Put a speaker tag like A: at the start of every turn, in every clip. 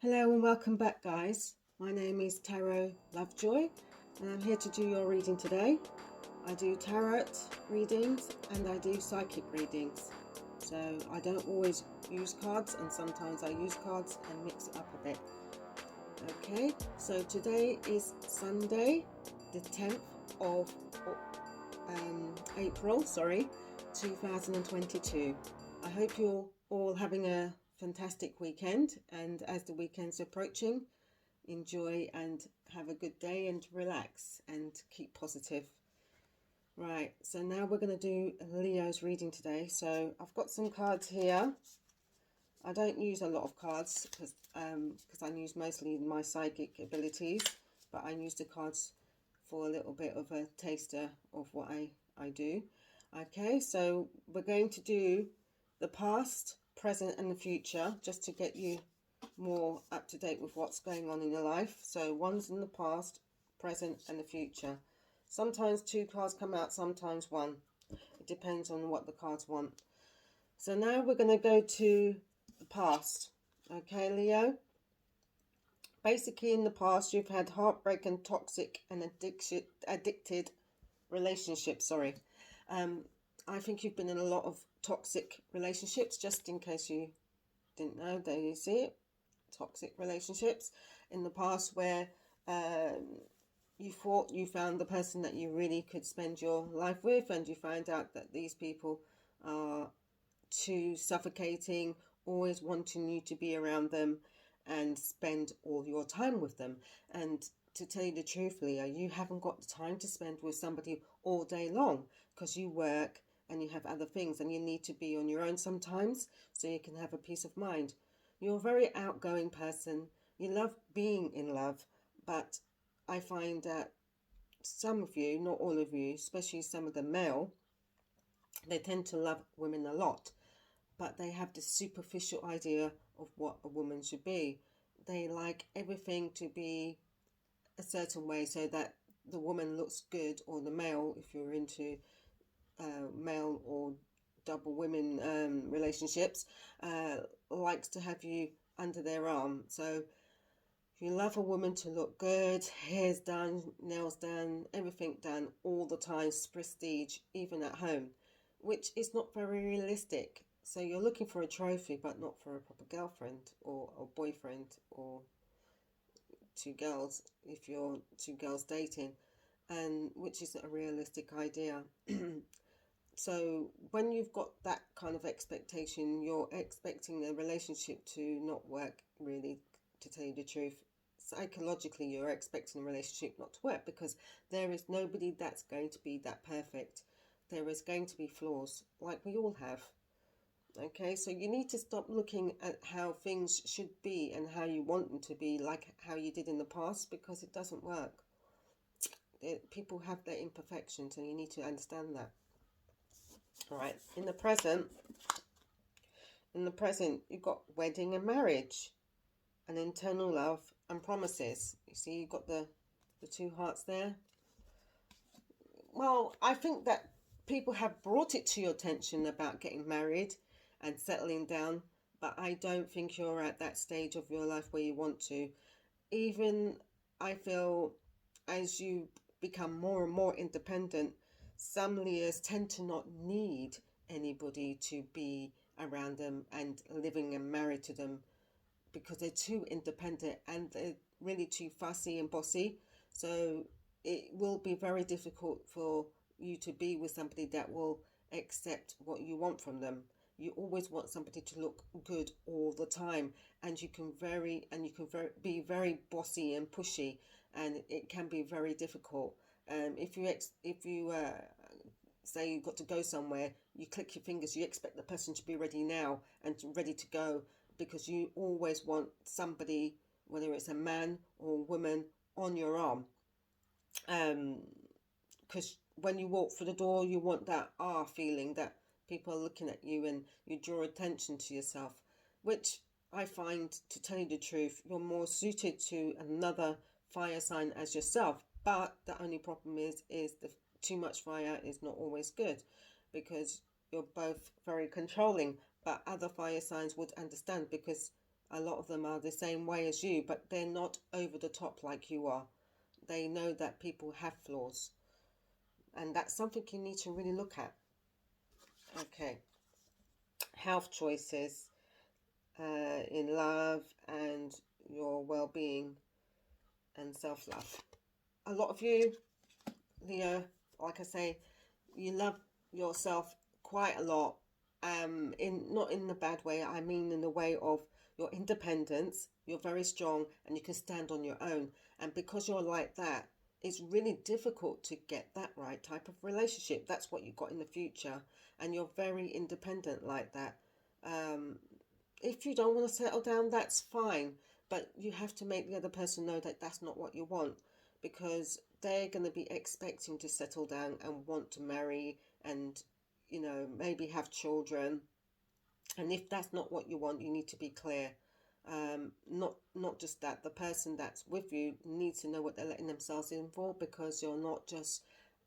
A: Hello and welcome back, guys. My name is Tarot Lovejoy, and I'm here to do your reading today. I do tarot readings and I do psychic readings. So I don't always use cards, and sometimes I use cards and mix it up a bit. Okay, so today is Sunday, the 10th of April, 2022. I hope you're all having a fantastic weekend, and as the weekend's approaching, enjoy and have a good day and relax and keep positive. Right, so now we're going to do Leo's reading today. So I've got some cards here. I don't use a lot of cards because I use mostly my psychic abilities, but I use the cards for a little bit of a taster of what I do. Okay, so we're going to do the past, present and the future, just to get you more up to date with what's going on in your life. So one's in the past, present and the future. Sometimes two cards come out, sometimes one. It depends on what the cards want. So now we're going to go to the past. Okay, Leo? Basically, in the past, you've had heartbreak and toxic and addicted relationships. I think you've been in a lot of toxic relationships, just in case you didn't know. There you see it. Toxic relationships in the past where you thought you found the person that you really could spend your life with, and you find out that these people are too suffocating, always wanting you to be around them and spend all your time with them. And to tell you the truth, Leo, you haven't got the time to spend with somebody all day long because you work and you have other things and you need to be on your own sometimes so you can have a peace of mind. You're a very outgoing person. You love being in love, but I find that some of you, not all of you, especially some of the male, they tend to love women a lot, but they have this superficial idea of what a woman should be. They like everything to be a certain way so that the woman looks good, or the male, if you're into male or double women relationships, likes to have you under their arm. So if you love a woman to look good, hair's done, nails done, everything done all the time, prestige, even at home, which is not very realistic. So you're looking for a trophy, but not for a proper girlfriend or a boyfriend, or two girls, if you're two girls dating, and which isn't a realistic idea. So when you've got that kind of expectation, you're expecting the relationship to not work, really, to tell you the truth. Psychologically, you're expecting the relationship not to work because there is nobody that's going to be that perfect. There is going to be flaws, like we all have. Okay, so you need to stop looking at how things should be and how you want them to be, like how you did in the past, because it doesn't work. People have their imperfections, and you need to understand that. All right, in the present, you've got wedding and marriage, and internal love and promises. You see, you've got the two hearts there. Well, I think that people have brought it to your attention about getting married and settling down, but I don't think you're at that stage of your life where you want to. Even I feel as you become more and more independent, some Leos tend to not need anybody to be around them and living and married to them because they're too independent and they're really too fussy and bossy. So it will be very difficult for you to be with somebody that will accept what you want from them. You always want somebody to look good all the time, and be very bossy and pushy, and it can be very difficult. If you say you've got to go somewhere, you click your fingers, you expect the person to be ready now and ready to go, because you always want somebody, whether it's a man or a woman, on your arm. Because when you walk through the door, you want that feeling that people are looking at you and you draw attention to yourself, which I find, to tell you the truth, you're more suited to another fire sign as yourself. But the only problem is the too much fire is not always good, because you're both very controlling. But other fire signs would understand, because A lot of them are the same way as you, but they're not over the top like you are. They know that people have flaws, and that's something you need to really look at. Okay, health choices in love and your well-being and self-love. A lot of you, Leo, like I say, you love yourself quite a lot. In not in the bad way. I mean in the way of your independence. You're very strong and you can stand on your own. And because you're like that, it's really difficult to get that right type of relationship. That's what you got in the future, and you're very independent like that. Um, if you don't want to settle down, that's fine, but you have to make the other person know that that's not what you want, because they're going to be expecting to settle down and want to marry and, you know, maybe have children. And if that's not what you want, you need to be clear. Not just that, the person that's with you needs to know what they're letting themselves in for, because you're not just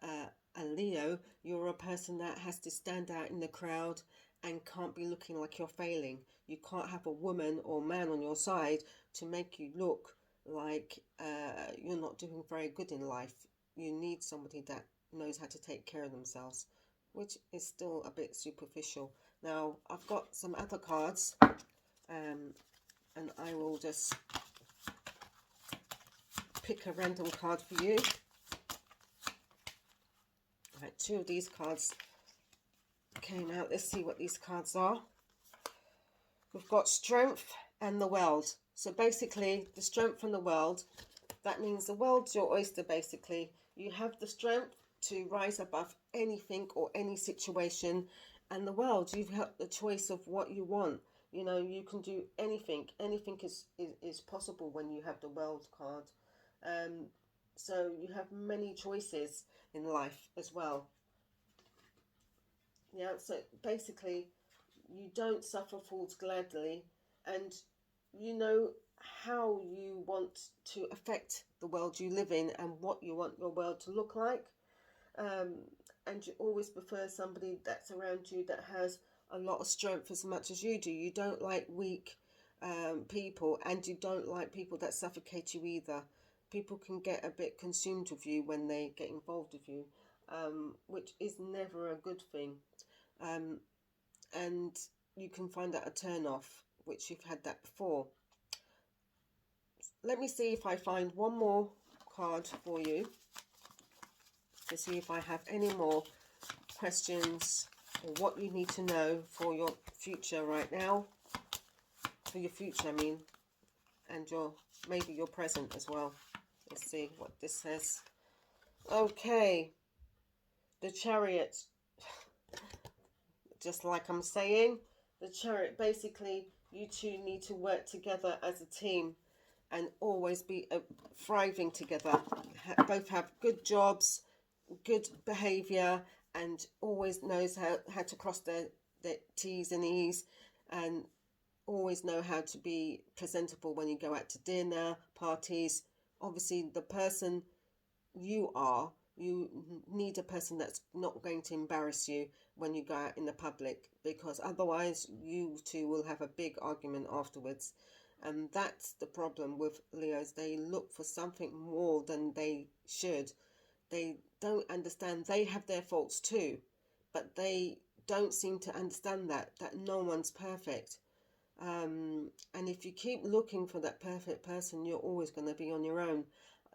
A: a Leo, you're a person that has to stand out in the crowd and can't be looking like you're failing. You can't have a woman or man on your side to make you look like you're not doing very good in life. You need somebody that knows how to take care of themselves, which is still a bit superficial. Now, I've got some other cards, and I will just pick a random card for you. Right, 2 of these cards came out. Let's see what these cards are. We've got Strength and the World. So basically, the Strength and the World, that means the world's your oyster, basically. You have the strength to rise above anything or any situation, and the world, you've got the choice of what you want. You know, you can do anything. Anything is possible when you have the World card. So you have many choices in life as well. Yeah, so basically, you don't suffer fools gladly, and you know how you want to affect the world you live in and what you want your world to look like. Um, and you always prefer somebody that's around you that has a lot of strength as much as you do. You don't like weak people, and you don't like people that suffocate you either. People can get a bit consumed with you when they get involved with you, which is never a good thing. Um, and you can find that a turn off, which you've had that before. Let me see if I find one more card for you to see if I have any more questions or what you need to know for your future right now. For your future, I mean, and your maybe your present as well. Let's see what this says. Okay, the Chariot. Just like I'm saying, the Chariot, basically, you two need to work together as a team and always be thriving together. Both have good jobs, good behaviour, and always knows how to cross their T's and E's, and always know how to be presentable when you go out to dinner, parties. Obviously, the person you are, you need a person that's not going to embarrass you when you go out in the public, because otherwise you two will have a big argument afterwards. And that's the problem with Leos. They look for something more than they should. They don't understand they have their faults too, but they don't seem to understand that no one's perfect. And if you keep looking for that perfect person, you're always going to be on your own.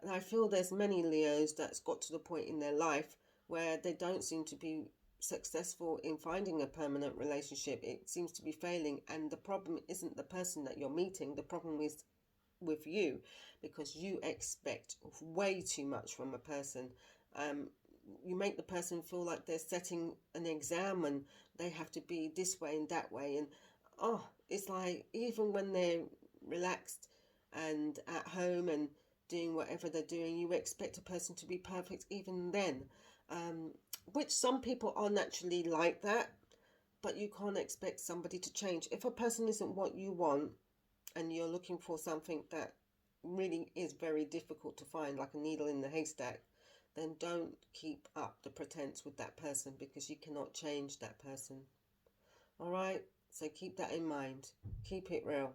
A: And I feel there's many Leos that's got to the point in their life where they don't seem to be successful in finding a permanent relationship. It seems to be failing, and the problem isn't the person that you're meeting. The problem is with you, because you expect way too much from a person. You make the person feel like they're setting an exam and they have to be this way and that way, and it's like even when they're relaxed and at home and doing whatever they're doing, you expect a person to be perfect even then, which some people are naturally like that, but you can't expect somebody to change. If a person isn't what you want and you're looking for something that really is very difficult to find, like a needle in the haystack, then don't keep up the pretense with that person, because you cannot change that person. All right? So keep that in mind. Keep it real.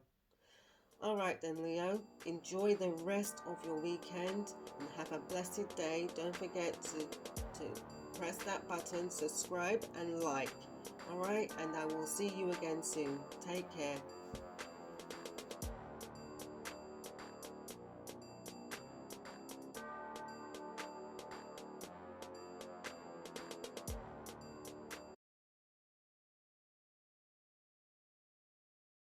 A: All right then, Leo, enjoy the rest of your weekend and have a blessed day. Don't forget to press that button, subscribe and like. All right, and I will see you again soon. Take care.